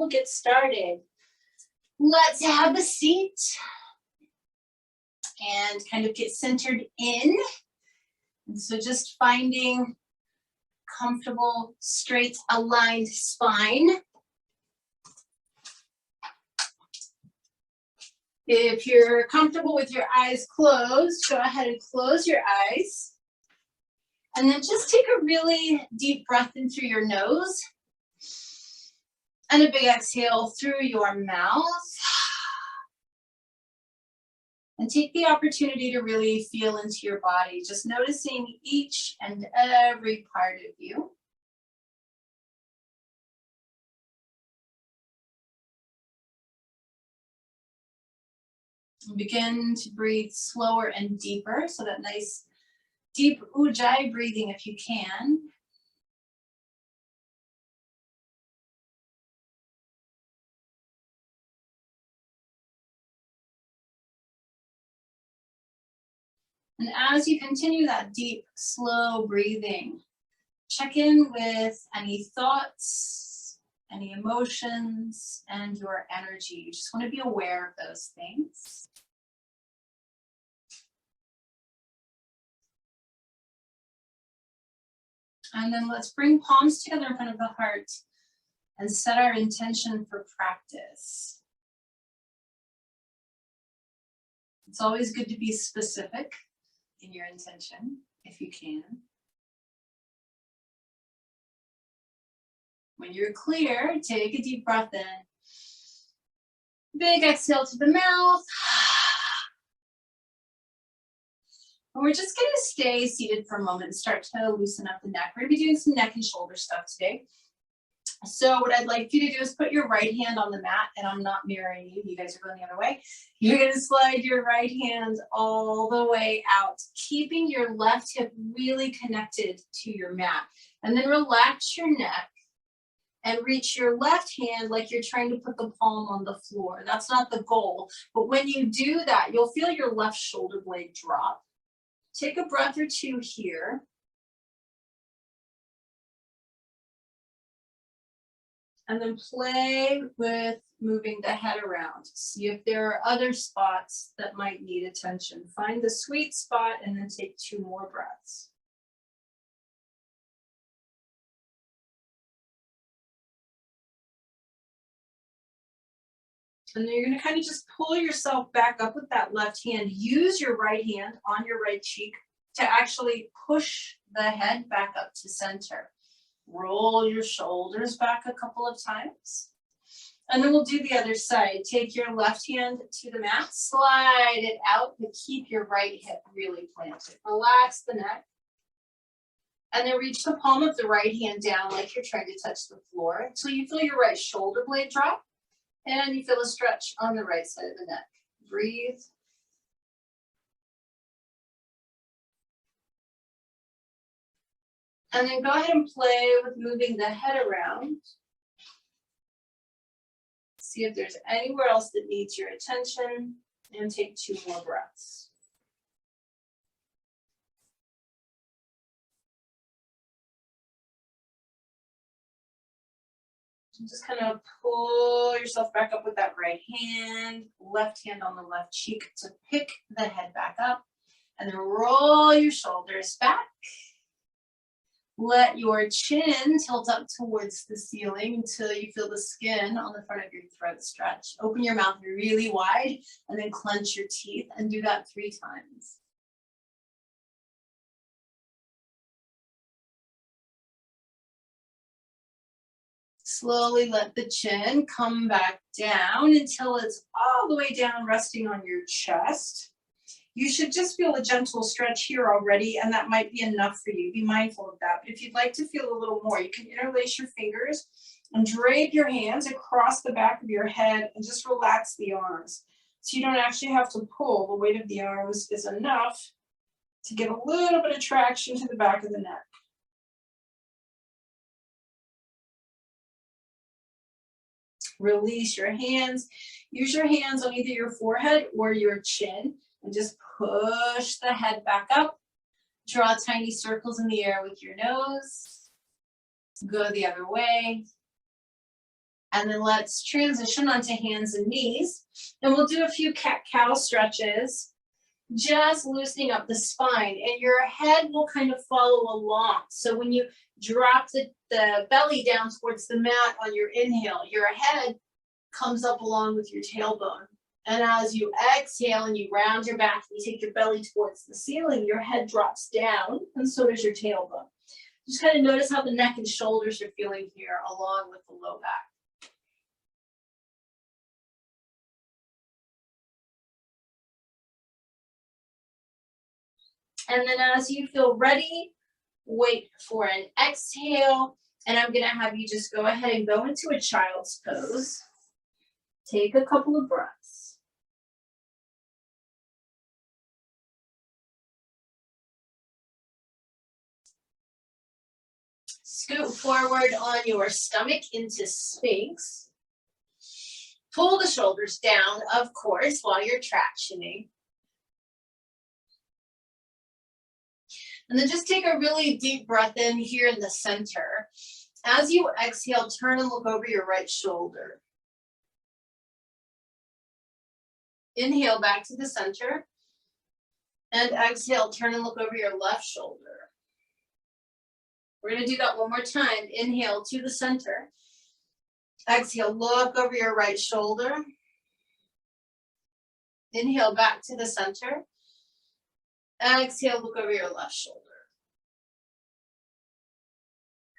We'll get started. Let's have a seat and kind of get centered in. And so just finding comfortable, straight, aligned spine. If you're comfortable with your eyes closed, go ahead and close your eyes. And then just take a really deep breath in through your nose. And a big exhale through your mouth. And take the opportunity to really feel into your body, just noticing each and every part of you. And begin to breathe slower and deeper, so that nice deep ujjayi breathing if you can. And as you continue that deep, slow breathing, check in with any thoughts, any emotions, and your energy. You just want to be aware of those things. And then let's bring palms together in front of the heart and set our intention for practice. It's always good to be specific in your intention, if you can. When you're clear, take a deep breath in. Big exhale to the mouth. And we're just gonna stay seated for a moment and start to loosen up the neck. We're gonna be doing some neck and shoulder stuff today. So what I'd like you to do is put your right hand on the mat, and I'm not mirroring you, you guys are going the other way. You're gonna slide your right hand all the way out, keeping your left hip really connected to your mat. And then relax your neck and reach your left hand like you're trying to put the palm on the floor. That's not the goal, but when you do that, you'll feel your left shoulder blade drop. Take a breath or two here. And then play with moving the head around. See if there are other spots that might need attention. Find the sweet spot and then take 2 more breaths. And then you're gonna kind of just pull yourself back up with that left hand. Use your right hand on your right cheek to actually push the head back up to center. Roll your shoulders back a couple of times. And then we'll do the other side. Take your left hand to the mat, slide it out, but keep your right hip really planted. Relax the neck. And then reach the palm of the right hand down like you're trying to touch the floor until you feel your right shoulder blade drop. And you feel a stretch on the right side of the neck. Breathe. And then go ahead and play with moving the head around. See if there's anywhere else that needs your attention, and take 2 more breaths. Just kind of pull yourself back up with that right hand, left hand on the left cheek to pick the head back up, and then roll your shoulders back. Let your chin tilt up towards the ceiling until you feel the skin on the front of your throat stretch. Open your mouth really wide and then clench your teeth, and do that 3 times. Slowly let the chin come back down until it's all the way down, resting on your chest. You should just feel a gentle stretch here already, and that might be enough for you. Be mindful of that. But if you'd like to feel a little more, you can interlace your fingers and drape your hands across the back of your head and just relax the arms. So you don't actually have to pull. The weight of the arms is enough to get a little bit of traction to the back of the neck. Release your hands. Use your hands on either your forehead or your chin, and just push the head back up. Draw tiny circles in the air with your nose. Go the other way. And then let's transition onto hands and knees. And we'll do a few cat-cow stretches, just loosening up the spine. And your head will kind of follow along. So when you drop the belly down towards the mat on your inhale, your head comes up along with your tailbone. And as you exhale and you round your back and you take your belly towards the ceiling, your head drops down, and so does your tailbone. Just kind of notice how the neck and shoulders are feeling here along with the low back. And then as you feel ready, wait for an exhale. And I'm going to have you just go ahead and go into a child's pose. Take a couple of breaths. Scoot forward on your stomach into Sphinx. Pull the shoulders down, of course, while you're tractioning. And then just take a really deep breath in here in the center. As you exhale, turn and look over your right shoulder. Inhale back to the center. And exhale, turn and look over your left shoulder. We're going to do that one more time. Inhale to the center. Exhale, look over your right shoulder. Inhale back to the center. Exhale, look over your left shoulder.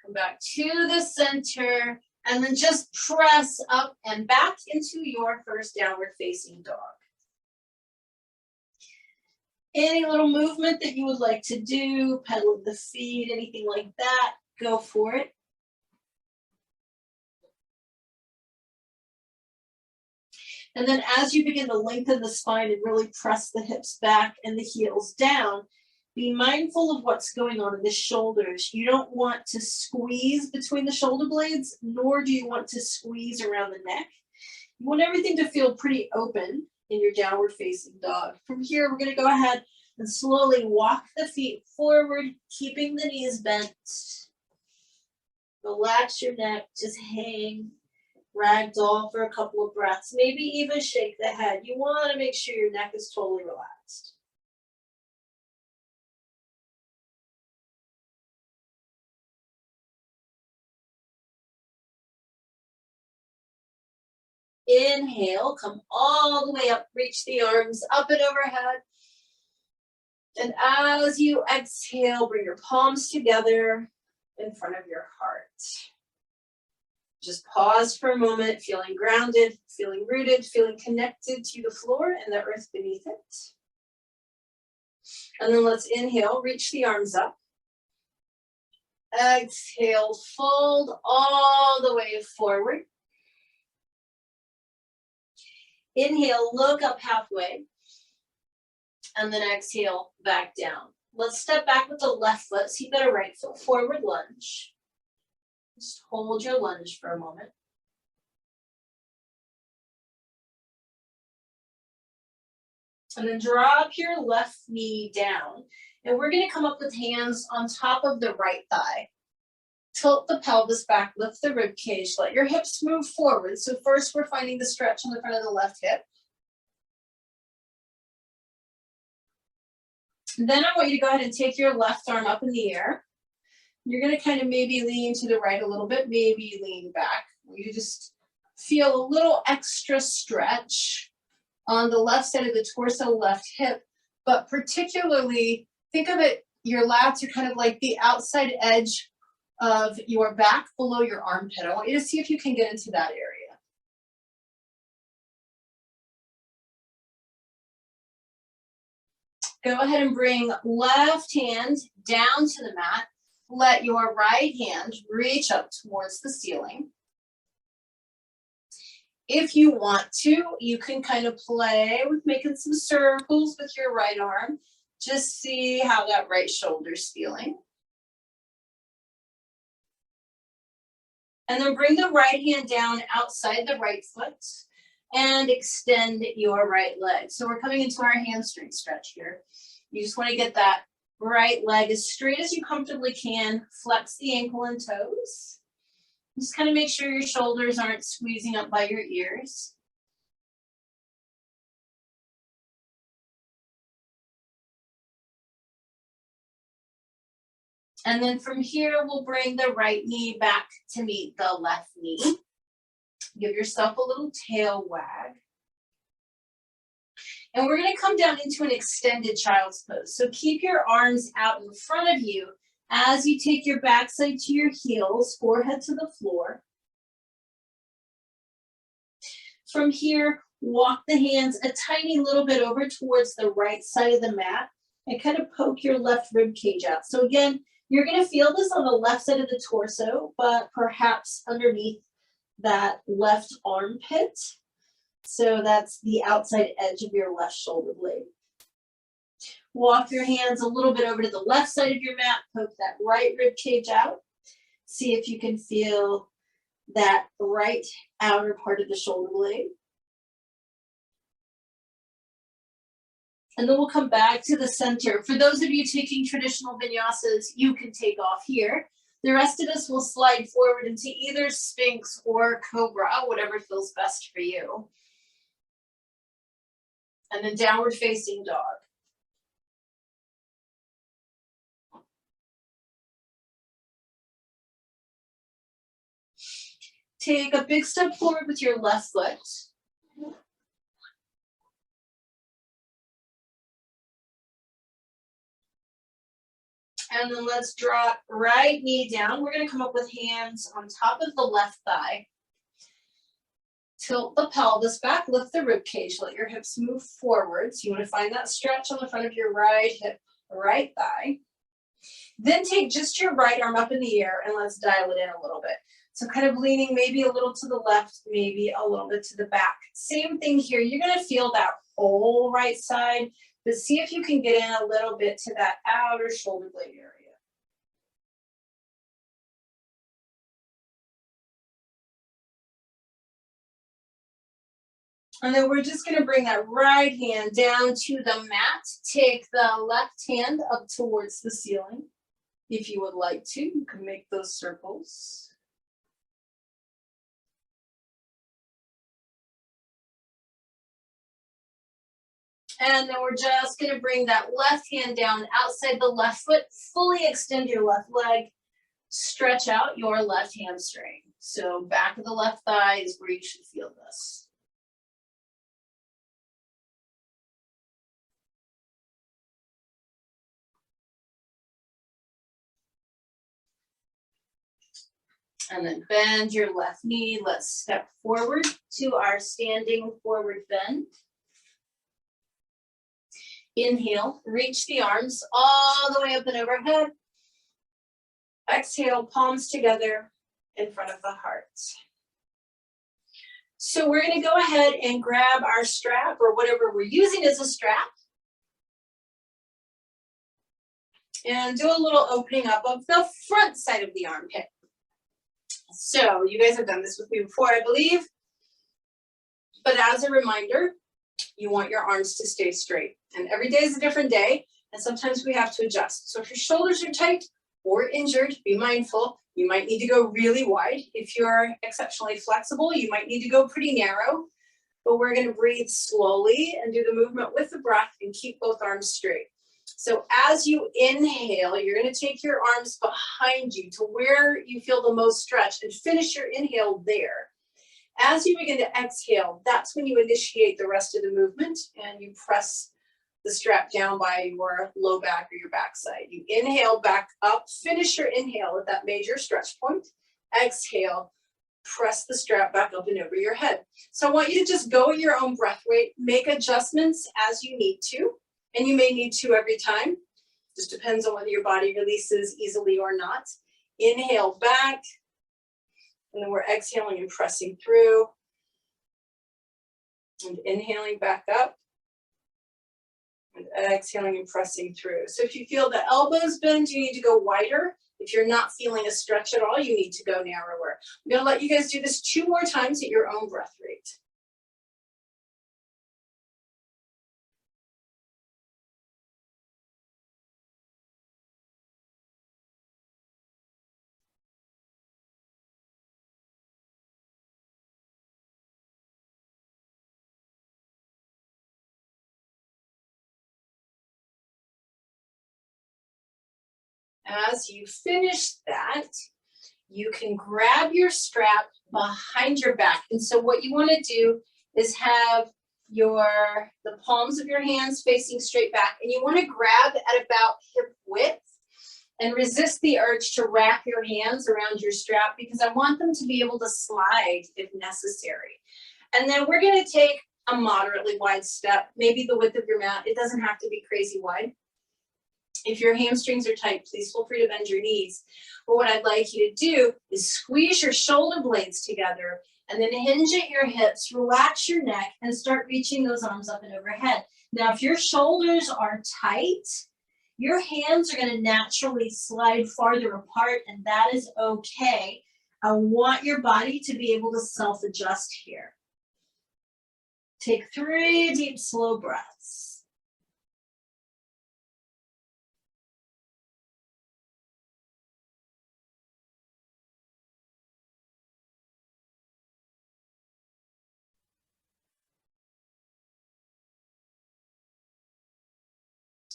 Come back to the center, and then just press up and back into your first downward facing dog. Any little movement that you would like to do, pedal of the feet, anything like that, go for it. And then as you begin to lengthen the spine and really press the hips back and the heels down, be mindful of what's going on in the shoulders. You don't want to squeeze between the shoulder blades, nor do you want to squeeze around the neck. You want everything to feel pretty open in your downward facing dog. From here, we're going to go ahead and slowly walk the feet forward, keeping the knees bent. Relax your neck, just hang. Ragdoll for a couple of breaths, maybe even shake the head. You want to make sure your neck is totally relaxed. Inhale, come all the way up, reach the arms up and overhead. And as you exhale, bring your palms together in front of your heart. Just pause for a moment, feeling grounded, feeling rooted, feeling connected to the floor and the earth beneath it. And then let's inhale, reach the arms up. Exhale, fold all the way forward. Inhale, look up halfway. And then exhale, back down. Let's step back with the left foot, so you got a right foot forward lunge. Just hold your lunge for a moment. And then drop your left knee down. And we're going to come up with hands on top of the right thigh. Tilt the pelvis back, lift the rib cage, let your hips move forward. So first we're finding the stretch on the front of the left hip. And then I want you to go ahead and take your left arm up in the air. You're going to kind of maybe lean to the right a little bit, maybe lean back. You just feel a little extra stretch on the left side of the torso, left hip, but particularly think of it, your lats are kind of like the outside edge of your back below your armpit. I want you to see if you can get into that area. Go ahead and bring left hand down to the mat. Let your right hand reach up towards the ceiling. If you want to, you can kind of play with making some circles with your right arm. Just see how that right shoulder's feeling. And then bring the right hand down outside the right foot and extend your right leg. So we're coming into our hamstring stretch here. You just want to get that right leg as straight as you comfortably can. Flex the ankle and toes. Just kind of make sure your shoulders aren't squeezing up by your ears. And then from here, we'll bring the right knee back to meet the left knee. Give yourself a little tail wag. And we're gonna come down into an extended child's pose. So keep your arms out in front of you as you take your backside to your heels, forehead to the floor. From here, walk the hands a tiny little bit over towards the right side of the mat and kind of poke your left rib cage out. So again, you're gonna feel this on the left side of the torso, but perhaps underneath that left armpit. So that's the outside edge of your left shoulder blade. Walk your hands a little bit over to the left side of your mat, poke that right rib cage out. See if you can feel that right outer part of the shoulder blade. And then we'll come back to the center. For those of you taking traditional vinyasas, you can take off here. The rest of us will slide forward into either Sphinx or Cobra, whatever feels best for you. And then downward facing dog. Take a big step forward with your left foot. And then let's drop right knee down. We're gonna come up with hands on top of the left thigh. Tilt the pelvis back, lift the rib cage, let your hips move forward. So you want to find that stretch on the front of your right hip, right thigh. Then take just your right arm up in the air and let's dial it in a little bit. So kind of leaning maybe a little to the left, maybe a little bit to the back. Same thing here, you're gonna feel that whole right side, but see if you can get in a little bit to that outer shoulder blade area. And then we're just gonna bring that right hand down to the mat. Take the left hand up towards the ceiling. If you would like to, you can make those circles. And then we're just gonna bring that left hand down outside the left foot, fully extend your left leg, stretch out your left hamstring. So back of the left thigh is where you should feel this. And then bend your left knee. Let's step forward to our standing forward bend. Inhale, reach the arms all the way up and overhead. Exhale, palms together in front of the heart. So we're gonna go ahead and grab our strap or whatever we're using as a strap. And do a little opening up of the front side of the armpit. So you guys have done this with me before, I believe. But as a reminder, you want your arms to stay straight. And every day is a different day, and sometimes we have to adjust. So if your shoulders are tight or injured, be mindful. You might need to go really wide. If you're exceptionally flexible, you might need to go pretty narrow. But we're gonna breathe slowly and do the movement with the breath and keep both arms straight. So as you inhale, you're gonna take your arms behind you to where you feel the most stretch and finish your inhale there. As you begin to exhale, that's when you initiate the rest of the movement and you press the strap down by your low back or your backside. You inhale back up, finish your inhale at that major stretch point. Exhale, press the strap back up and over your head. So I want you to just go at your own breath rate, make adjustments as you need to, and you may need to every time. Just depends on whether your body releases easily or not. Inhale back, and then we're exhaling and pressing through. And inhaling back up. And exhaling and pressing through. So if you feel the elbows bend, you need to go wider. If you're not feeling a stretch at all, you need to go narrower. I'm gonna let you guys do this 2 more times at your own breath rate. as you finish that, you can grab your strap behind your back. And so what you want to do is have the palms of your hands facing straight back, and you want to grab at about hip width and resist the urge to wrap your hands around your strap, because I want them to be able to slide if necessary. And then we're going to take a moderately wide step, maybe the width of your mat. It doesn't have to be crazy wide. If your hamstrings are tight, please feel free to bend your knees. But what I'd like you to do is squeeze your shoulder blades together and then hinge at your hips, relax your neck, and start reaching those arms up and overhead. Now, if your shoulders are tight, your hands are going to naturally slide farther apart, and that is okay. I want your body to be able to self-adjust here. Take 3 deep, slow breaths.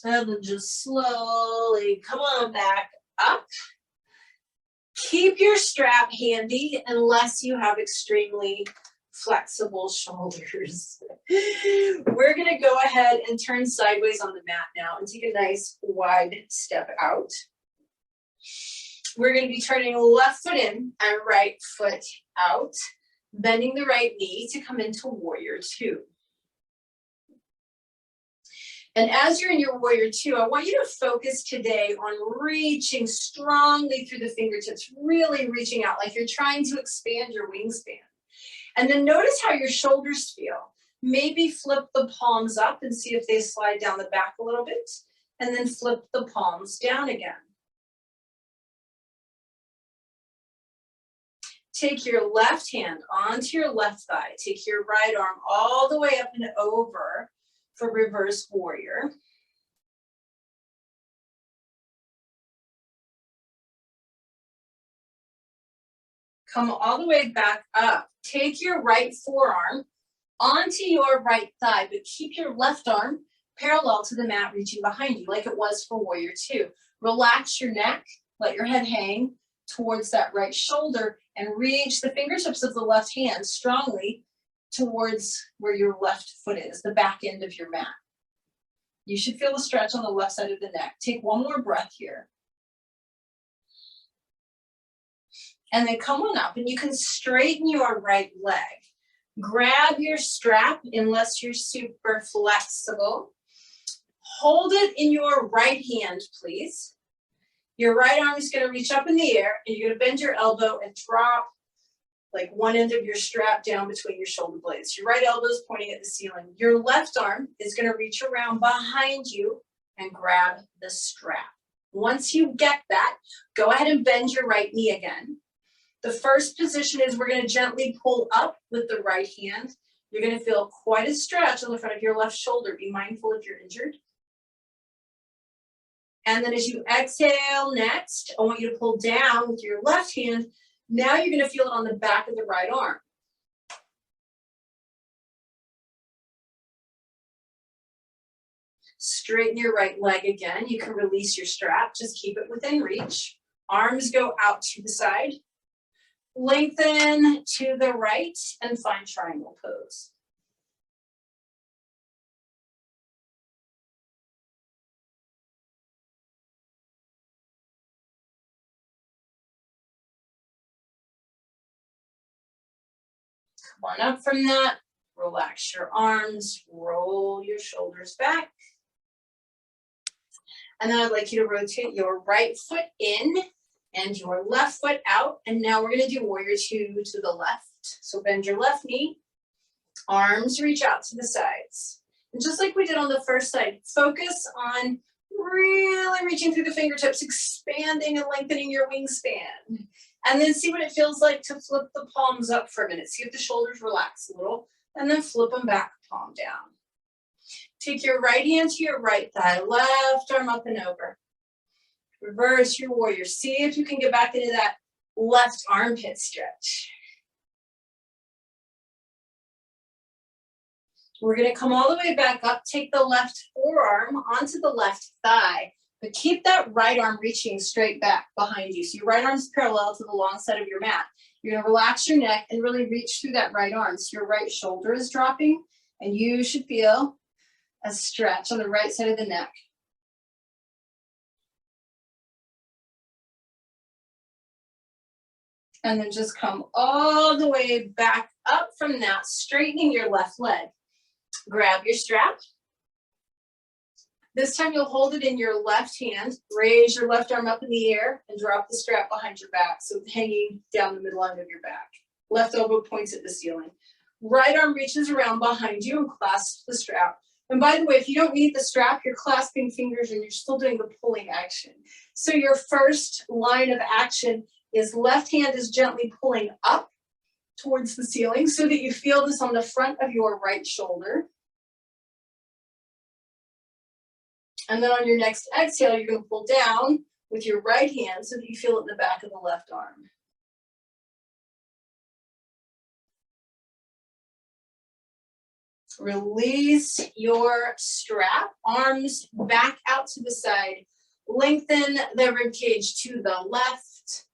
And then just slowly come on back up. Keep your strap handy unless you have extremely flexible shoulders. We're going to go ahead and turn sideways on the mat now and take a nice wide step out. We're going to be turning left foot in and right foot out, bending the right knee to come into warrior 2. And as you're in your warrior 2, I want you to focus today on reaching strongly through the fingertips, really reaching out like you're trying to expand your wingspan. And then notice how your shoulders feel. Maybe flip the palms up and see if they slide down the back a little bit, and then flip the palms down again. Take your left hand onto your left thigh. Take your right arm all the way up and over for reverse warrior. Come all the way back up. Take your right forearm onto your right thigh, but keep your left arm parallel to the mat, reaching behind you like it was for warrior 2. Relax your neck, let your head hang towards that right shoulder, and reach the fingertips of the left hand strongly towards where your left foot is, the back end of your mat. You should feel the stretch on the left side of the neck. Take one more breath here. And then come on up, and you can straighten your right leg. Grab your strap unless you're super flexible. Hold it in your right hand, please. Your right arm is going to reach up in the air, and you're going to bend your elbow and drop like one end of your strap down between your shoulder blades. Your right elbow is pointing at the ceiling. Your left arm is going to reach around behind you and grab the strap. Once you get that, go ahead and bend your right knee again. The first position is we're going to gently pull up with the right hand. You're going to feel quite a stretch on the front of your left shoulder. Be mindful if you're injured. And then as you exhale next, I want you to pull down with your left hand. Now you're going to feel it on the back of the right arm. Straighten your right leg again. You can release your strap. Just keep it within reach. Arms go out to the side. Lengthen to the right and find triangle pose. Come on up from that. Relax your arms. Roll your shoulders back. And then I'd like you to rotate your right foot in and your left foot out. And now we're going to do warrior 2 to the left. So bend your left knee. Arms reach out to the sides. And just like we did on the first side, focus on really reaching through the fingertips, expanding and lengthening your wingspan. And then see what it feels like to flip the palms up for a minute. See if the shoulders relax a little, and then flip them back, palm down. Take your right hand to your right thigh, left arm up and over. Reverse your warrior. See if you can get back into that left armpit stretch. We're going to come all the way back up. Take the left forearm onto the left thigh. But keep that right arm reaching straight back behind you. So your right arm's parallel to the long side of your mat. You're gonna relax your neck and really reach through that right arm. So your right shoulder is dropping and you should feel a stretch on the right side of the neck. And then just come all the way back up from that, straightening your left leg. Grab your strap. This time you'll hold it in your left hand, raise your left arm up in the air and drop the strap behind your back. So hanging down the midline of your back. Left elbow points at the ceiling. Right arm reaches around behind you and clasps the strap. And by the way, if you don't need the strap, you're clasping fingers and you're still doing the pulling action. So your first line of action is left hand is gently pulling up towards the ceiling so that you feel this on the front of your right shoulder. And then on your next exhale, you're going to pull down with your right hand so that you feel it in the back of the left arm. Release your strap, arms back out to the side. Lengthen the rib cage to the left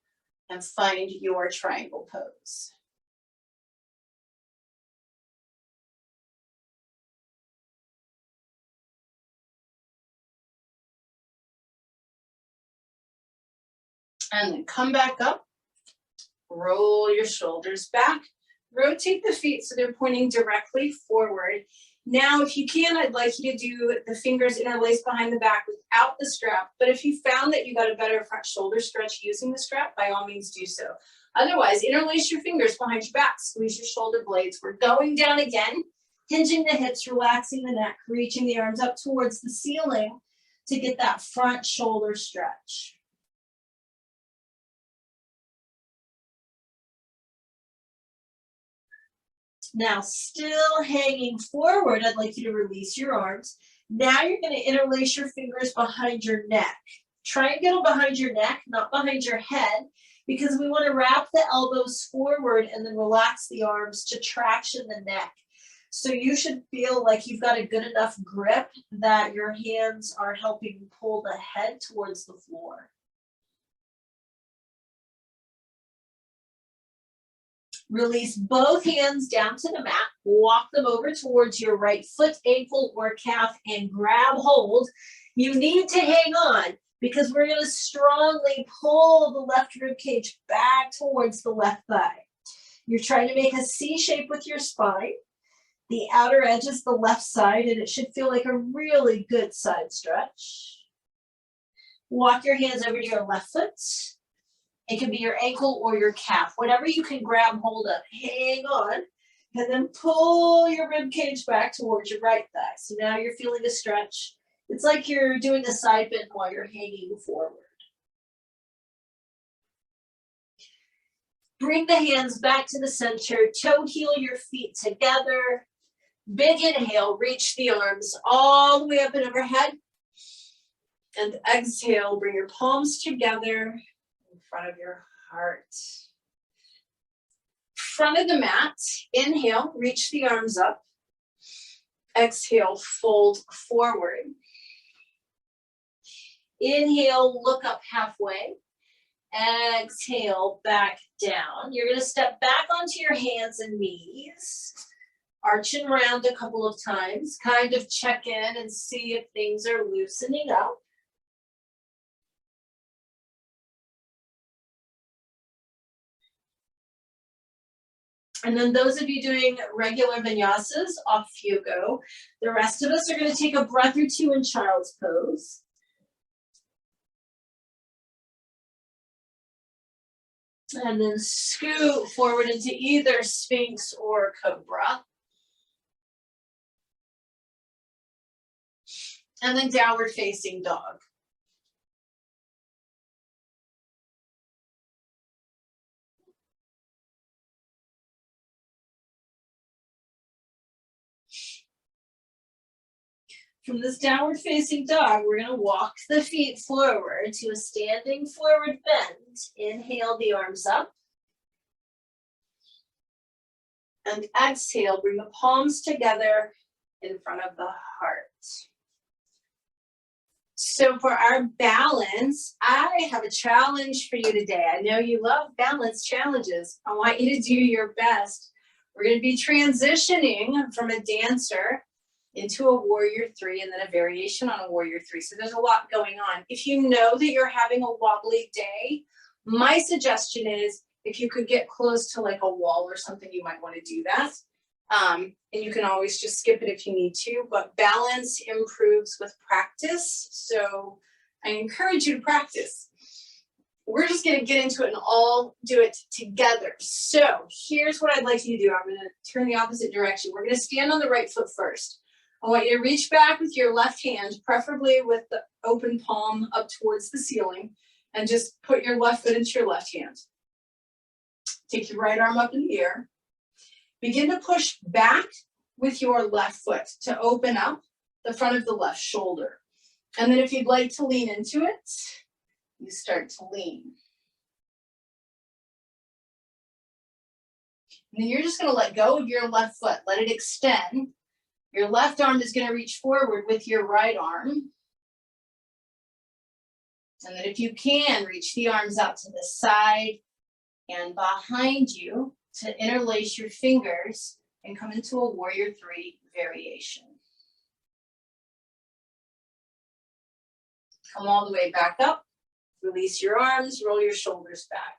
and find your triangle pose. And then come back up, roll your shoulders back, rotate the feet so they're pointing directly forward. Now, if you can, I'd like you to do the fingers interlaced behind the back without the strap, but if you found that you got a better front shoulder stretch using the strap, by all means do so. Otherwise, interlace your fingers behind your back, squeeze your shoulder blades. We're going down again, hinging the hips, relaxing the neck, reaching the arms up towards the ceiling to get that front shoulder stretch. Now, still hanging forward, I'd like you to release your arms. Now you're going to interlace your fingers behind your neck. Triangle behind your neck, not behind your head, because we want to wrap the elbows forward and then relax the arms to traction the neck. So you should feel like you've got a good enough grip that your hands are helping pull the head towards the floor. Release both hands down to the mat, walk them over towards your right foot, ankle, or calf, and grab hold. You need to hang on because we're going to strongly pull the left rib cage back towards the left thigh. You're trying to make a C shape with your spine. The outer edge is the left side, and it should feel like a really good side stretch. Walk your hands over to your left foot. It can be your ankle or your calf, whatever you can grab hold of. Hang on, and then pull your rib cage back towards your right thigh. So now you're feeling a stretch. It's like you're doing a side bend while you're hanging forward. Bring the hands back to the center, toe heel your feet together. Big inhale, reach the arms all the way up and overhead. And exhale, bring your palms together in front of your heart. Front of the mat, inhale, reach the arms up. Exhale, fold forward. Inhale, look up halfway. Exhale, back down. You're going to step back onto your hands and knees. Arch and round a couple of times. Kind of check in and see if things are loosening up. And then those of you doing regular vinyasas, off you go. The rest of us are going to take a breath or two in child's pose. And then scoot forward into either Sphinx or Cobra. And then downward facing dog. From this downward facing dog, we're going to walk the feet forward to a standing forward bend. Inhale the arms up. And exhale, bring the palms together in front of the heart. So for our balance, I have a challenge for you today. I know you love balance challenges. I want you to do your best. We're going to be transitioning from a dancer into a warrior three and then a variation on a warrior three. So there's a lot going on. If you know that you're having a wobbly day, my suggestion is if you could get close to like a wall or something, you might want to do that. And you can always just skip it if you need to, but balance improves with practice. So I encourage you to practice. We're just going to get into it and all do it together. So here's what I'd like you to do. I'm going to turn the opposite direction. We're going to stand on the right foot first. I want you to reach back with your left hand, preferably with the open palm up towards the ceiling, and just put your left foot into your left hand. Take your right arm up in the air. Begin to push back with your left foot to open up the front of the left shoulder. And then if you'd like to lean into it, you start to lean. And then you're just going to let go of your left foot. Let it extend. Your left arm is going to reach forward with your right arm. And then if you can, reach the arms out to the side and behind you to interlace your fingers and come into a warrior three variation. Come all the way back up, release your arms, roll your shoulders back.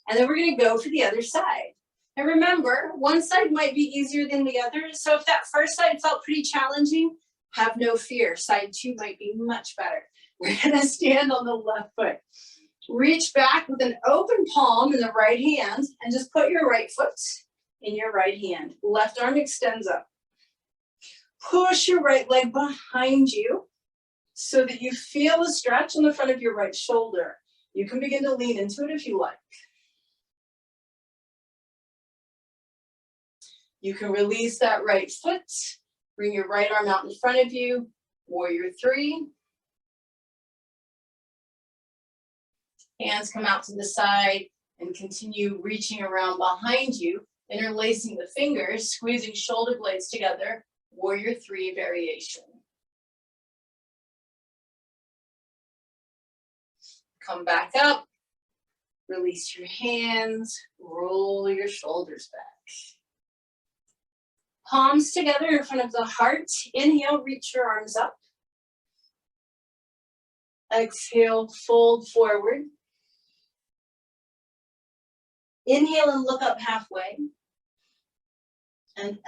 And then we're going to go for the other side. And remember, one side might be easier than the other. So if that first side felt pretty challenging, have no fear. Side two might be much better. We're going to stand on the left foot. Reach back with an open palm in the right hand and just put your right foot in your right hand. Left arm extends up. Push your right leg behind you so that you feel the stretch on the front of your right shoulder. You can begin to lean into it if you like. You can release that right foot. Bring your right arm out in front of you. Warrior three. Hands come out to the side and continue reaching around behind you, interlacing the fingers, squeezing shoulder blades together, warrior three variation. Come back up, release your hands, roll your shoulders back. Palms together in front of the heart. Inhale, reach your arms up. Exhale, fold forward. Inhale and look up halfway. And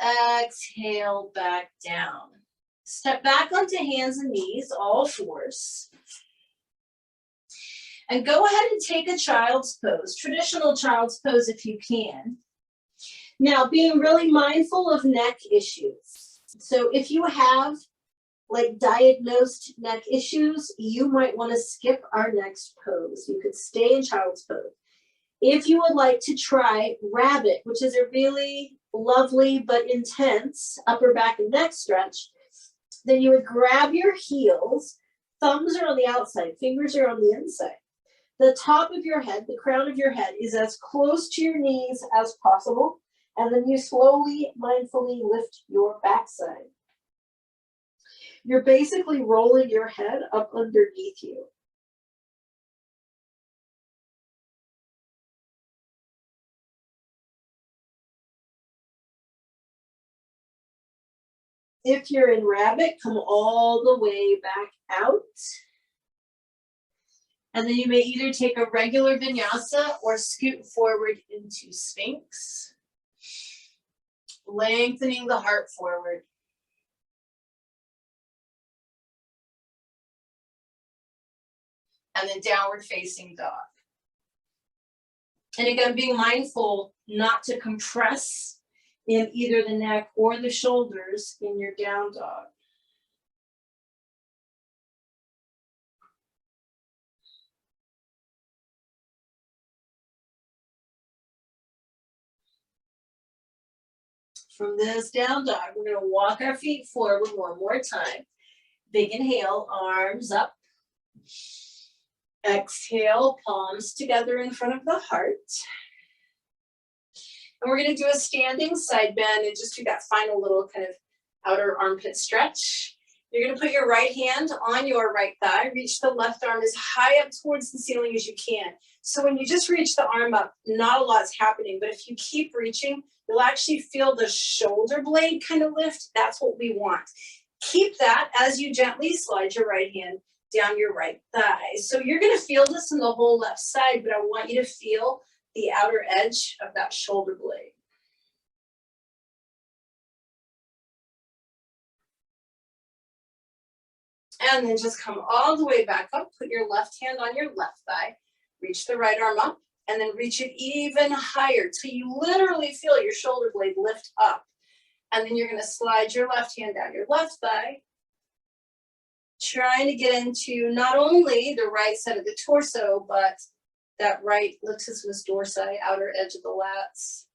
exhale back down. Step back onto hands and knees, all fours. And go ahead and take a child's pose, traditional child's pose if you can. Now, being really mindful of neck issues. So if you have like diagnosed neck issues, you might want to skip our next pose. You could stay in child's pose. If you would like to try rabbit, which is a really lovely but intense upper back and neck stretch, then you would grab your heels, thumbs are on the outside, fingers are on the inside. The top of your head, the crown of your head is as close to your knees as possible, and then you slowly, mindfully lift your backside. You're basically rolling your head up underneath you. If you're in rabbit, come all the way back out. And then you may either take a regular vinyasa or scoot forward into Sphinx, lengthening the heart forward. And then downward facing dog. And again, being mindful not to compress in either the neck or the shoulders in your down dog. From this down dog, we're going to walk our feet forward one more time. Big inhale, arms up. Exhale, palms together in front of the heart. And we're going to do a standing side bend and just do that final little kind of outer armpit stretch. You're gonna put your right hand on your right thigh, reach the left arm as high up towards the ceiling as you can. So when you just reach the arm up, not a lot's happening, but if you keep reaching, you'll actually feel the shoulder blade kind of lift. That's what we want. Keep that as you gently slide your right hand down your right thigh. So you're gonna feel this in the whole left side, but I want you to feel the outer edge of that shoulder blade. And then just come all the way back up, put your left hand on your left thigh, reach the right arm up, and then reach it even higher till you literally feel your shoulder blade lift up. And then you're gonna slide your left hand down your left thigh, trying to get into not only the right side of the torso, but that right latissimus dorsi, outer edge of the lats.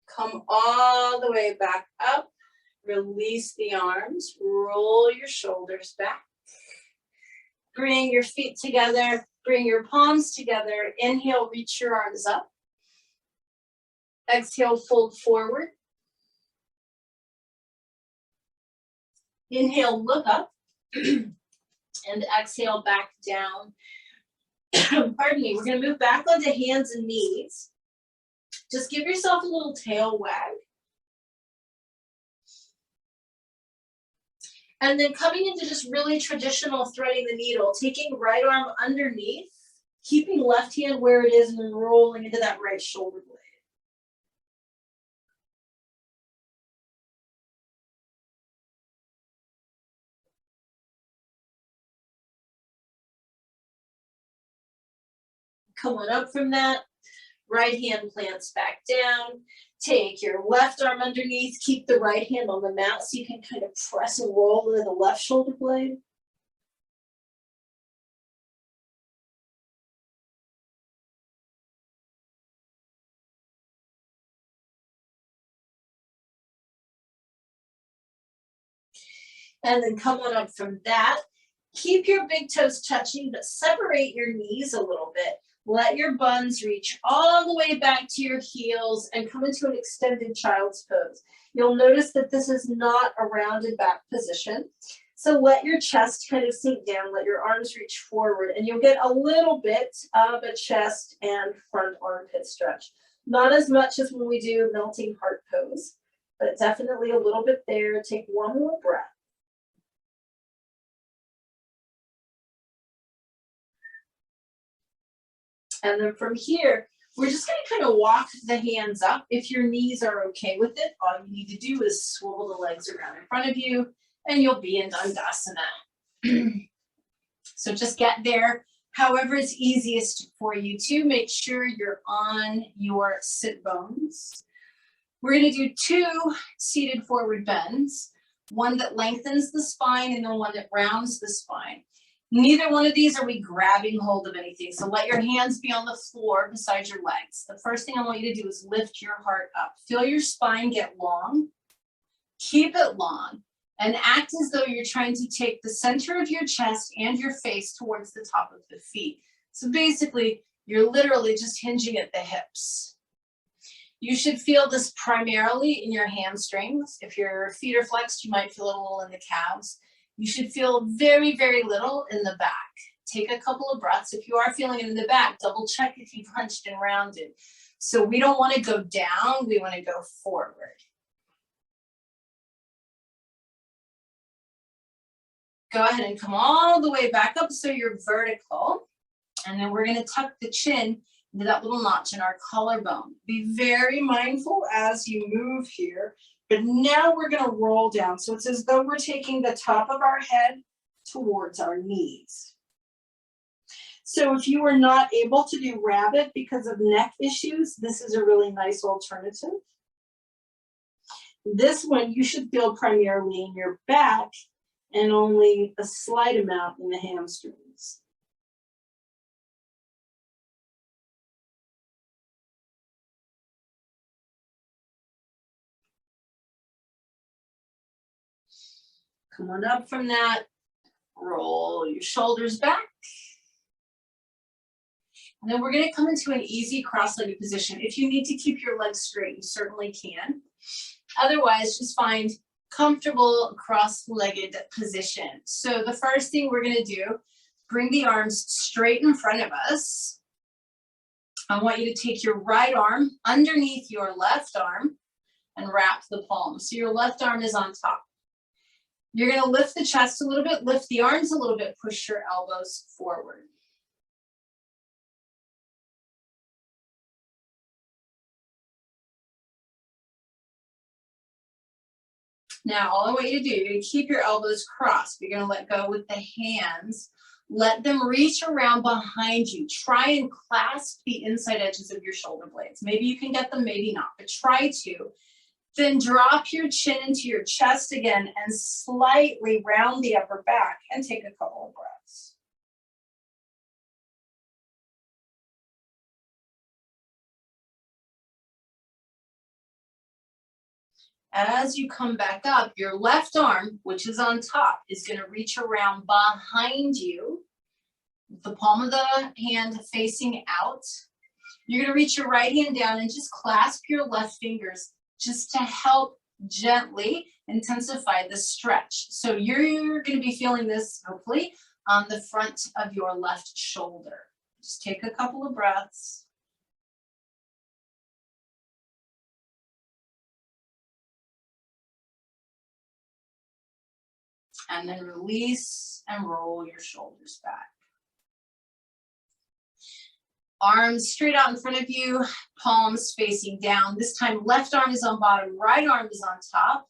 Come all the way back up. Release the arms, roll your shoulders back. Bring your feet together, bring your palms together. Inhale, reach your arms up. Exhale, fold forward. Inhale, look up. And exhale, back down. Pardon me, we're gonna move back onto hands and knees. Just give yourself a little tail wag. And then coming into just really traditional threading the needle, taking right arm underneath, keeping left hand where it is and then rolling into that right shoulder blade. Come on up from that, right hand plants back down. Take your left arm underneath, keep the right hand on the mat so you can kind of press and roll into the left shoulder blade. And then come on up from that. Keep your big toes touching, but separate your knees a little bit. Let your buns reach all the way back to your heels and come into an extended child's pose. You'll notice that this is not a rounded back position. So let your chest kind of sink down, let your arms reach forward, and you'll get a little bit of a chest and front armpit stretch. Not as much as when we do melting heart pose, but definitely a little bit there. Take one more breath. And then from here, we're just gonna kind of walk the hands up. If your knees are okay with it, all you need to do is swivel the legs around in front of you and you'll be in Dandasana. So just get there however is easiest for you to. Make sure you're on your sit bones. We're gonna do 2 seated forward bends, one that lengthens the spine and then one that rounds the spine. Neither one of these are we grabbing hold of anything. So let your hands be on the floor beside your legs. The first thing I want you to do is lift your heart up. Feel your spine get long. Keep it long. And act as though you're trying to take the center of your chest and your face towards the top of the feet. So basically, you're literally just hinging at the hips. You should feel this primarily in your hamstrings. If your feet are flexed, you might feel a little in the calves. You should feel very, very little in the back. Take a couple of breaths. If you are feeling it in the back, double check if you've hunched and rounded. So we don't want to go down, we want to go forward. Go ahead and come all the way back up so you're vertical. And then we're going to tuck the chin into that little notch in our collarbone. Be very mindful as you move here. But now we're going to roll down. So it's as though we're taking the top of our head towards our knees. So if you are not able to do rabbit because of neck issues, this is a really nice alternative. This one you should feel primarily in your back and only a slight amount in the hamstrings. Come on up from that. Roll your shoulders back. And then we're going to come into an easy cross-legged position. If you need to keep your legs straight, you certainly can. Otherwise, just find comfortable cross-legged position. So the first thing we're gonna do, bring the arms straight in front of us. I want you to take your right arm underneath your left arm and wrap the palm. So your left arm is on top. You're gonna lift the chest a little bit, lift the arms a little bit, push your elbows forward. Now, all I want you to do, you're gonna keep your elbows crossed. You're gonna let go with the hands. Let them reach around behind you. Try and clasp the inside edges of your shoulder blades. Maybe you can get them, maybe not, but try to. Then drop your chin into your chest again and slightly round the upper back and take a couple of breaths. As you come back up, your left arm, which is on top, is going to reach around behind you, the palm of the hand facing out. You're going to reach your right hand down and just clasp your left fingers just to help gently intensify the stretch. So you're going to be feeling this, hopefully, on the front of your left shoulder. Just take a couple of breaths. And then release and roll your shoulders back. Arms straight out in front of you, palms facing down. This time, left arm is on bottom, right arm is on top.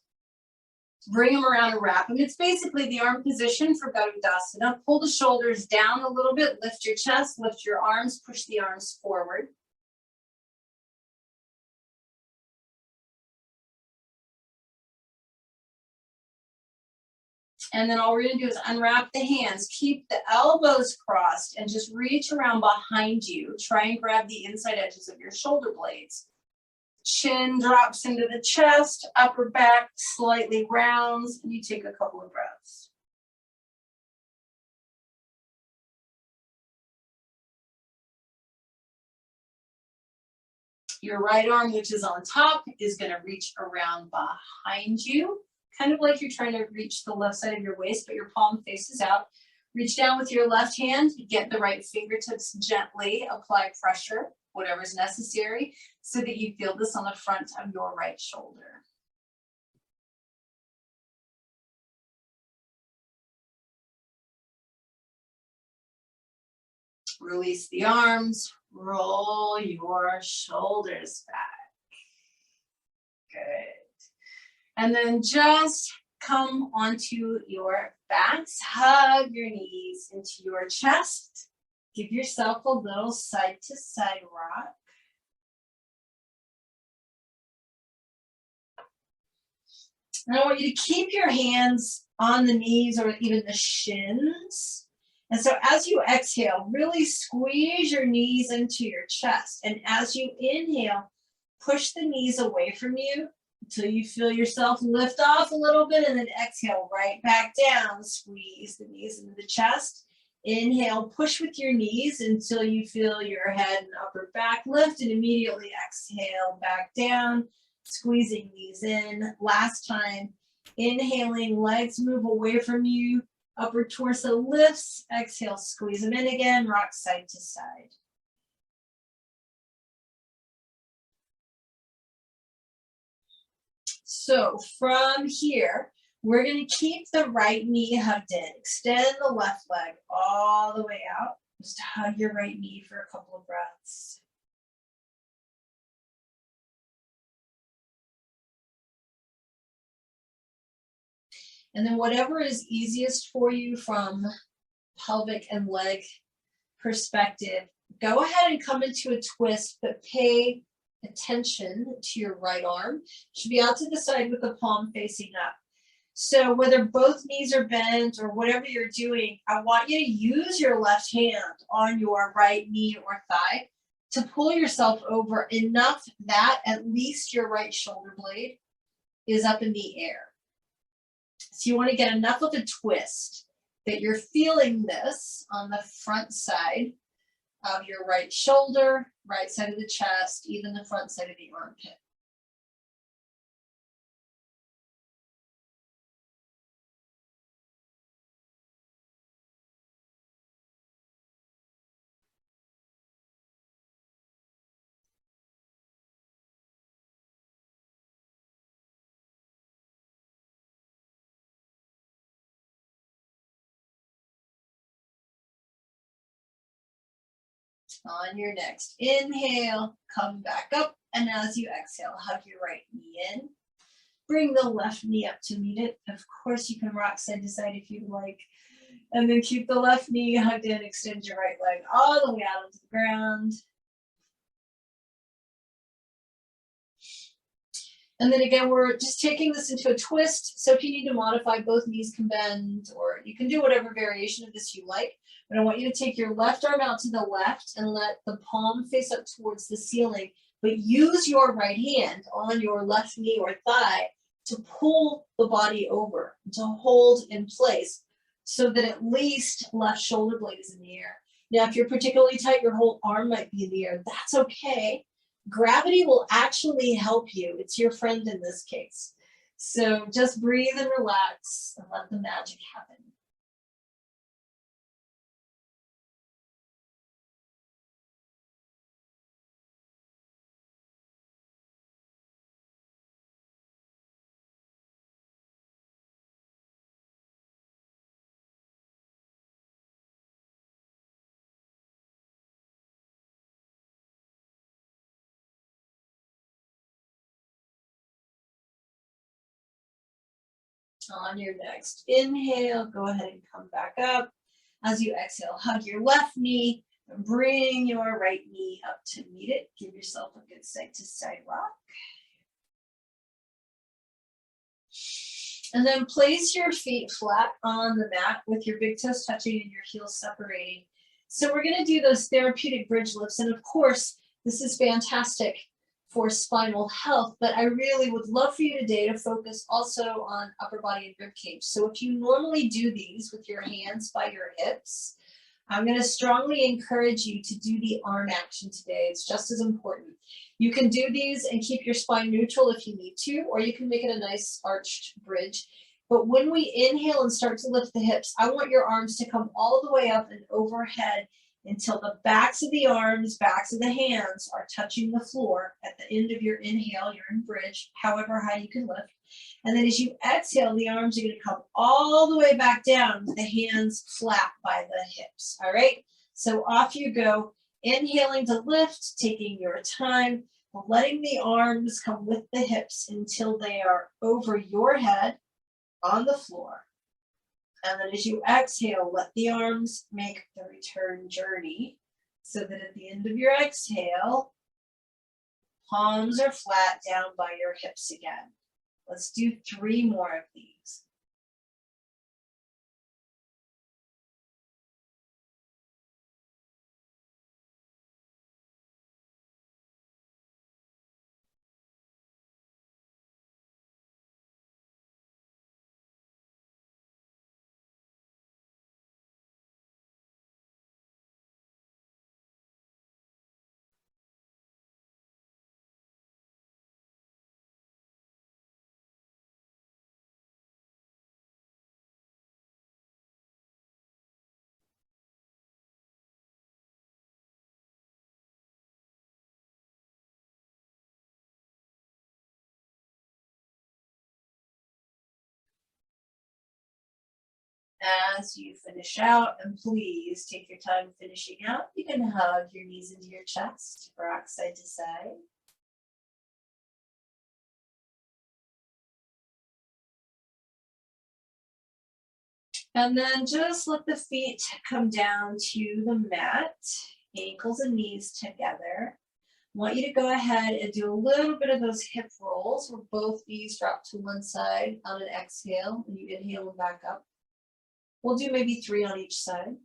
Bring them around and wrap them. It's basically the arm position for Garudasana. Pull the shoulders down a little bit, lift your chest, lift your arms, push the arms forward. And then all we're gonna do is unwrap the hands, keep the elbows crossed, and just reach around behind you. Try and grab the inside edges of your shoulder blades. Chin drops into the chest, upper back slightly rounds, and you take a couple of breaths. Your right arm, which is on top, is gonna reach around behind you. Kind of like you're trying to reach the left side of your waist, but your palm faces out. Reach down with your left hand, get the right fingertips gently, apply pressure, whatever's necessary, so that you feel this on the front of your right shoulder. Release the arms, roll your shoulders back. Good. And then just come onto your backs, hug your knees into your chest. Give yourself a little side to side rock. And I want you to keep your hands on the knees or even the shins. And so as you exhale, really squeeze your knees into your chest. And as you inhale, push the knees away from you until you feel yourself lift off a little bit, and then exhale right back down. Squeeze the knees into the chest. Inhale, push with your knees until you feel your head and upper back lift, and immediately exhale back down, squeezing knees in. Last time, inhaling, legs move away from you, upper torso lifts, exhale, squeeze them in again, rock side to side. So from here, we're going to keep the right knee hugged in. Extend the left leg all the way out. Just hug your right knee for a couple of breaths. And then whatever is easiest for you from pelvic and leg perspective, go ahead and come into a twist, but pay attention to your right arm. Should be out to the side with the palm facing up. So whether both knees are bent or whatever you're doing, I want you to use your left hand on your right knee or thigh to pull yourself over enough that at least your right shoulder blade is up in the air. So you want to get enough of a twist that you're feeling this on the front side of your right shoulder, right side of the chest, even the front side of the armpit. On your next inhale, come back up. And as you exhale, hug your right knee in. Bring the left knee up to meet it. Of course, you can rock side to side if you'd like. And then keep the left knee hugged in. Extend your right leg all the way out onto the ground. And then again, we're just taking this into a twist. So if you need to modify, both knees can bend, or you can do whatever variation of this you like. But I want you to take your left arm out to the left and let the palm face up towards the ceiling. But use your right hand on your left knee or thigh to pull the body over, to hold in place, so that at least left shoulder blade is in the air. Now, if you're particularly tight, your whole arm might be in the air. That's okay. Gravity will actually help you. It's your friend in this case. So just breathe and relax and let the magic happen. On your next inhale, go ahead and come back up. As you exhale, hug your left knee, and bring your right knee up to meet it. Give yourself a good side to side rock. And then place your feet flat on the mat with your big toes touching and your heels separating. So we're going to do those therapeutic bridge lifts. And of course, this is fantastic for spinal health, but I really would love for you today to focus also on upper body and rib cage. So if you normally do these with your hands by your hips, I'm going to strongly encourage you to do the arm action today. It's just as important. You can do these and keep your spine neutral if you need to, or you can make it a nice arched bridge. But when we inhale and start to lift the hips, I want your arms to come all the way up and overhead until the backs of the arms, backs of the hands are touching the floor. At the end of your inhale, you're in bridge, however high you can lift. And then as you exhale, the arms are going to come all the way back down with the hands flat by the hips. All right, so off you go. Inhaling to lift, taking your time, letting the arms come with the hips until they are over your head on the floor. And then as you exhale, let the arms make the return journey so that at the end of your exhale, palms are flat down by your hips again. Let's do 3 more of these. As you finish out, and please take your time finishing out, you can hug your knees into your chest, rock side to side. And then just let the feet come down to the mat, ankles and knees together. I want you to go ahead and do a little bit of those hip rolls where both knees drop to one side on an exhale, and you inhale and back up. We'll do maybe 3 on each side.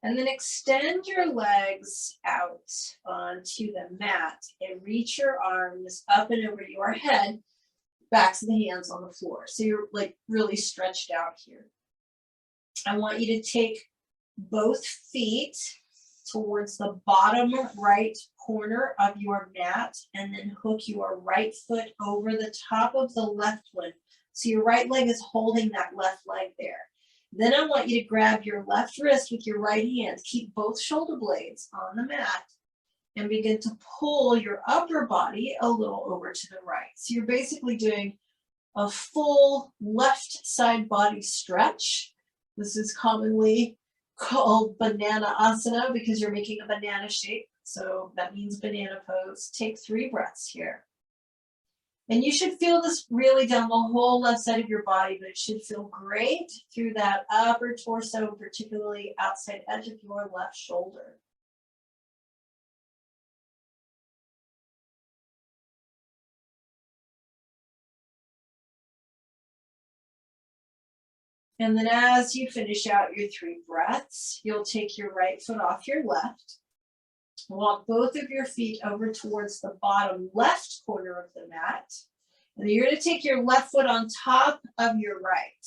And then extend your legs out onto the mat and reach your arms up and over your head, backs of the hands on the floor. So you're like really stretched out here. I want you to take both feet towards the bottom right corner of your mat and then hook your right foot over the top of the left one So your right leg is holding that left leg there. Then I want you to grab your left wrist with your right hand. Keep both shoulder blades on the mat and begin to pull your upper body a little over to the right. So you're basically doing a full left side body stretch. This is commonly called banana asana because you're making a banana shape. So that means banana pose. Take 3 breaths here. And you should feel this really down the whole left side of your body, but it should feel great through that upper torso, particularly outside edge of your left shoulder. And then as you finish out your 3 breaths, you'll take your right foot off your left. Walk both of your feet over towards the bottom left corner of the mat. And you're going to take your left foot on top of your right.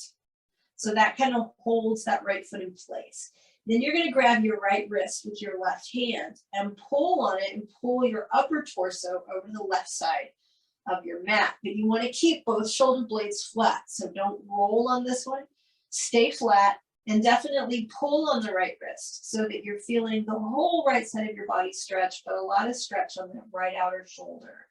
So that kind of holds that right foot in place. Then you're going to grab your right wrist with your left hand and pull on it and pull your upper torso over the left side of your mat. But you want to keep both shoulder blades flat. So don't roll on this one. Stay flat. And definitely pull on the right wrist so that you're feeling the whole right side of your body stretch, but a lot of stretch on that right outer shoulder.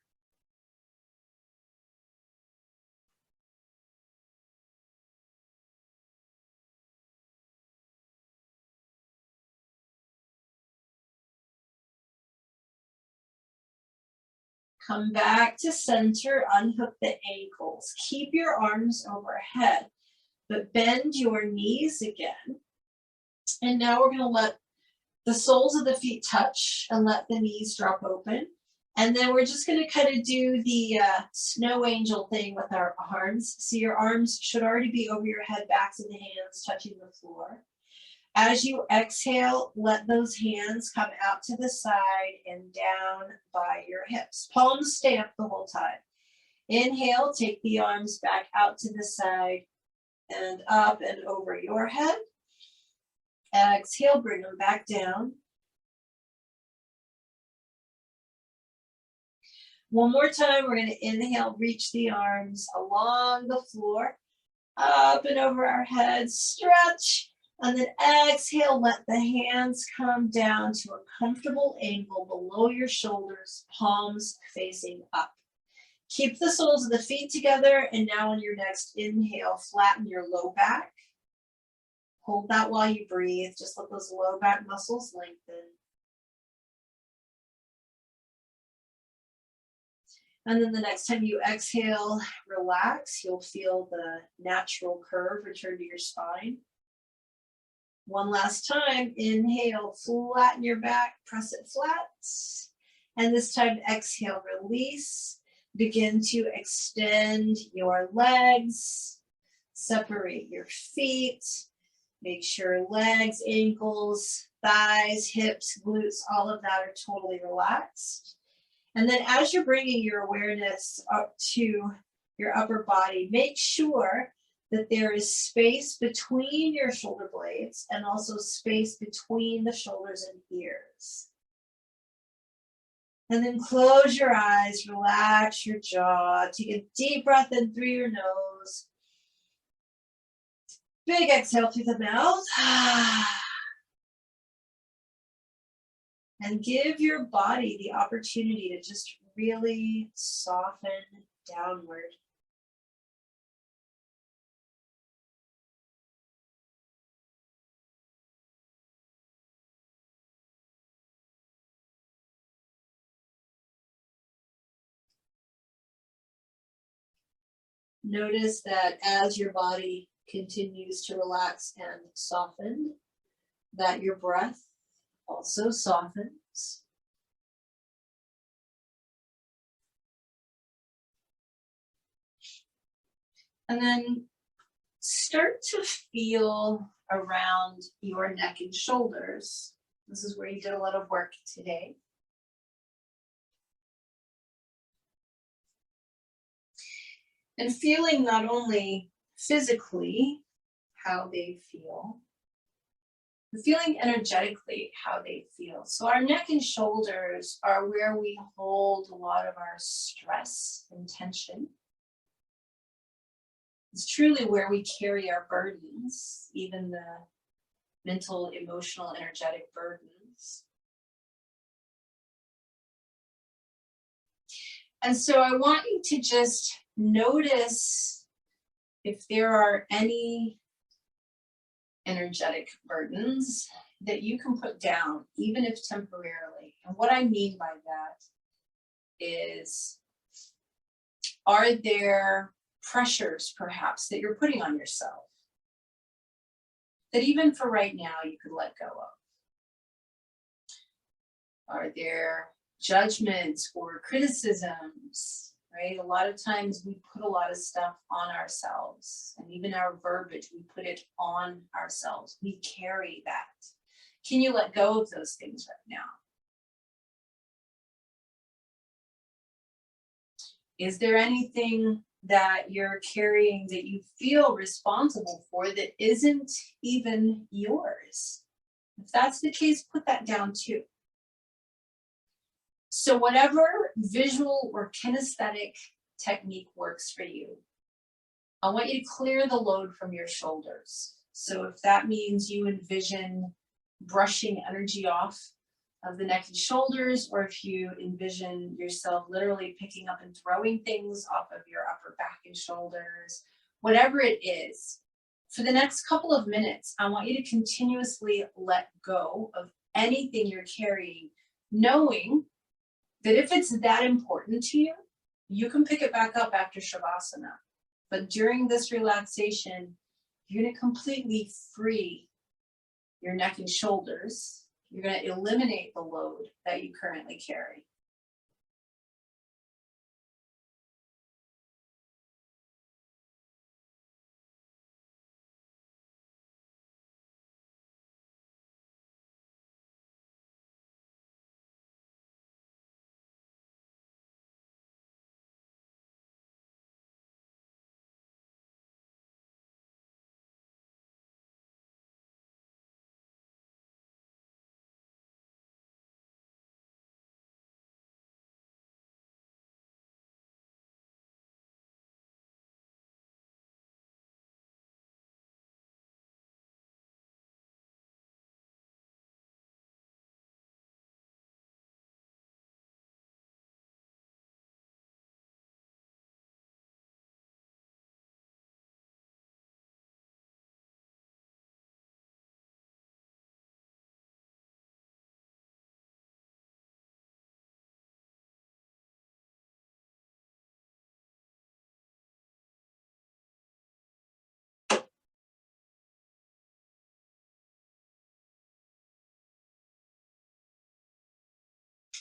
Come back to center, unhook the ankles. Keep your arms overhead, but bend your knees again. And now we're going to let the soles of the feet touch and let the knees drop open. And then we're just going to kind of do the snow angel thing with our arms. So your arms should already be over your head, backs of the hands touching the floor. As you exhale, let those hands come out to the side and down by your hips. Palms stay up the whole time. Inhale, take the arms back out to the side and up and over your head. Exhale, bring them back down. One more time, we're going to inhale, reach the arms along the floor, up and over our heads, stretch, and then exhale, let the hands come down to a comfortable angle below your shoulders, palms facing up. Keep the soles of the feet together, and now on your next inhale, flatten your low back. Hold that while you breathe. Just let those low back muscles lengthen. And then the next time you exhale, relax. You'll feel the natural curve return to your spine. One last time, inhale, flatten your back, press it flat. And this time, exhale, release. Begin to extend your legs, separate your feet. Make sure legs, ankles, thighs, hips, glutes, all of that are totally relaxed. And then as you're bringing your awareness up to your upper body, make sure that there is space between your shoulder blades and also space between the shoulders and ears. And then close your eyes, relax your jaw, take a deep breath in through your nose. Big exhale through the mouth. And give your body the opportunity to just really soften downward. Notice that as your body continues to relax and soften, that your breath also softens. And then start to feel around your neck and shoulders. This is where you did a lot of work today. And feeling not only physically how they feel, but feeling energetically how they feel. So our neck and shoulders are where we hold a lot of our stress and tension. It's truly where we carry our burdens, even the mental, emotional, energetic burdens. And so I want you to just notice if there are any energetic burdens that you can put down, even if temporarily. And what I mean by that is, are there pressures perhaps that you're putting on yourself that even for right now you could let go of? Are there judgments or criticisms, right? A lot of times we put a lot of stuff on ourselves, and even our verbiage, we put it on ourselves. We carry that. Can you let go of those things right now? Is there anything that you're carrying that you feel responsible for that isn't even yours? If that's the case, put that down too. So whatever visual or kinesthetic technique works for you, I want you to clear the load from your shoulders. So if that means you envision brushing energy off of the neck and shoulders, or if you envision yourself literally picking up and throwing things off of your upper back and shoulders, whatever it is, for the next couple of minutes, I want you to continuously let go of anything you're carrying, knowing that if it's that important to you, you can pick it back up after Shavasana. But during this relaxation, you're going to completely free your neck and shoulders. You're going to eliminate the load that you currently carry.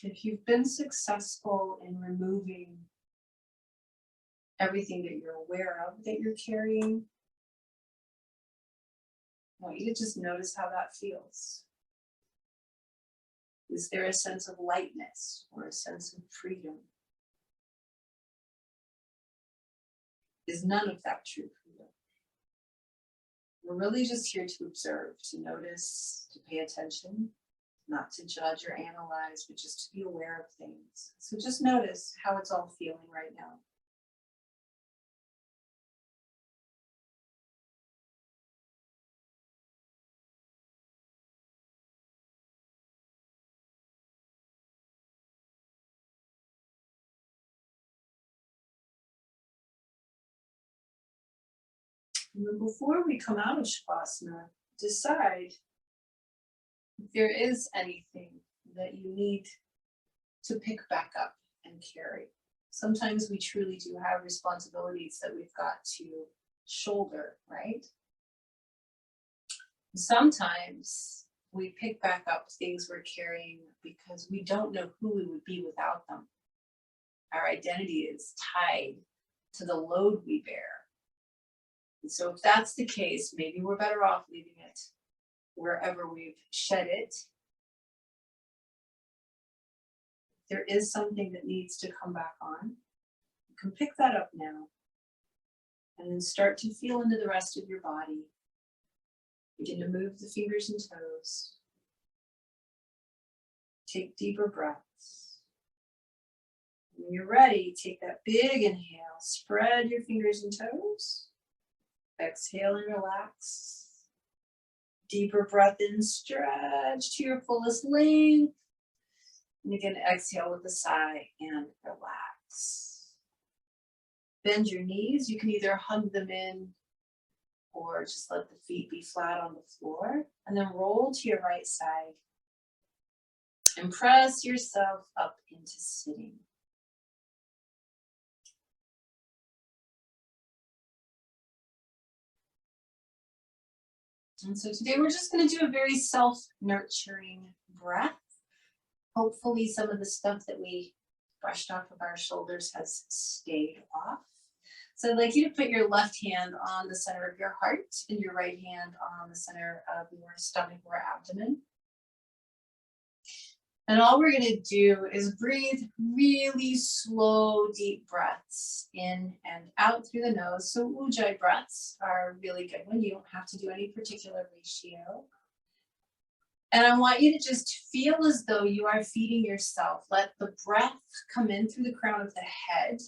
If you've been successful in removing everything that you're aware of that you're carrying, I want you to just notice how that feels. Is there a sense of lightness or a sense of freedom? Is none of that true freedom? We're really just here to observe, to notice, to pay attention, not to judge or analyze, but just to be aware of things. So just notice how it's all feeling right now. And then before we come out of Shavasana, decide if there is anything that you need to pick back up and carry. Sometimes we truly do have responsibilities that we've got to shoulder, right? Sometimes we pick back up things we're carrying because we don't know who we would be without them. Our identity is tied to the load we bear. And so if that's the case, maybe we're better off leaving it wherever we've shed it. If there is something that needs to come back on, you can pick that up now and then start to feel into the rest of your body. Begin to move the fingers and toes. Take deeper breaths. When you're ready, take that big inhale, spread your fingers and toes. Exhale and relax. Deeper breath in, stretch to your fullest length. And again, exhale with a sigh and relax. Bend your knees. You can either hug them in or just let the feet be flat on the floor. And then roll to your right side. And press yourself up into sitting. And so today we're just going to do a very self-nurturing breath. Hopefully some of the stuff that we brushed off of our shoulders has stayed off. So I'd like you to put your left hand on the center of your heart and your right hand on the center of your stomach or abdomen. And all we're going to do is breathe really slow, deep breaths in and out through the nose. So Ujjayi breaths are a really good one. You don't have to do any particular ratio. And I want you to just feel as though you are feeding yourself. Let the breath come in through the crown of the head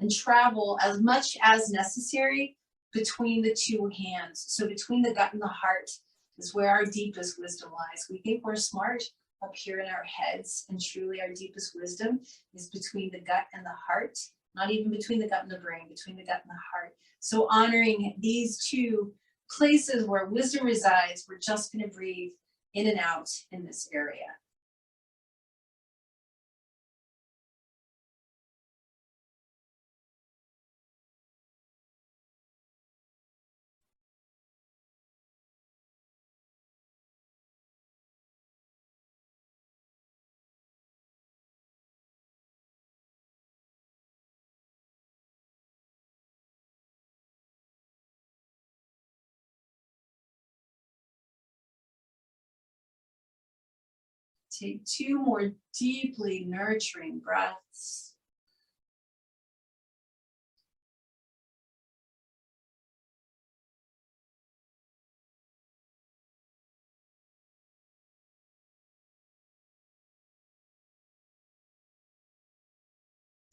and travel as much as necessary between the two hands. So between the gut and the heart is where our deepest wisdom lies. We think we're smart up here in our heads, and truly our deepest wisdom is between the gut and the heart, not even between the gut and the brain, between the gut and the heart. So honoring these two places where wisdom resides, we're just going to breathe in and out in this area. Take 2 more deeply nurturing breaths.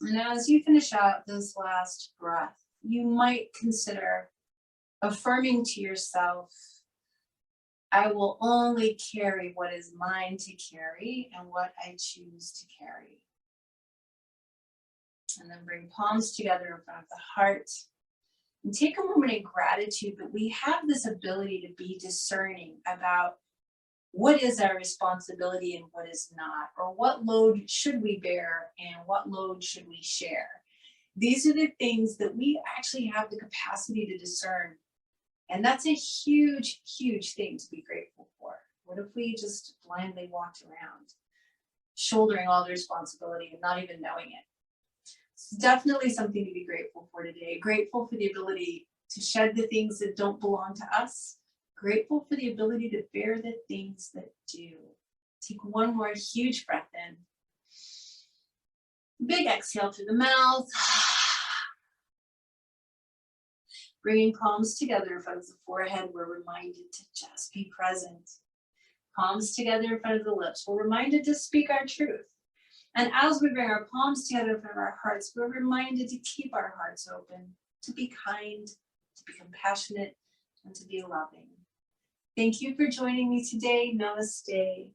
And as you finish out this last breath, you might consider affirming to yourself, I will only carry what is mine to carry and what I choose to carry. And then bring palms together in front of the heart. And take a moment in gratitude that we have this ability to be discerning about what is our responsibility and what is not, or what load should we bear and what load should we share. These are the things that we actually have the capacity to discern. And that's a huge, huge thing to be grateful for. What if we just blindly walked around, shouldering all the responsibility and not even knowing it? It's definitely something to be grateful for today. Grateful for the ability to shed the things that don't belong to us. Grateful for the ability to bear the things that do. Take one more huge breath in. Big exhale through the mouth. Bringing palms together in front of the forehead, we're reminded to just be present. Palms together in front of the lips, we're reminded to speak our truth. And as we bring our palms together in front of our hearts, we're reminded to keep our hearts open, to be kind, to be compassionate, and to be loving. Thank you for joining me today. Namaste.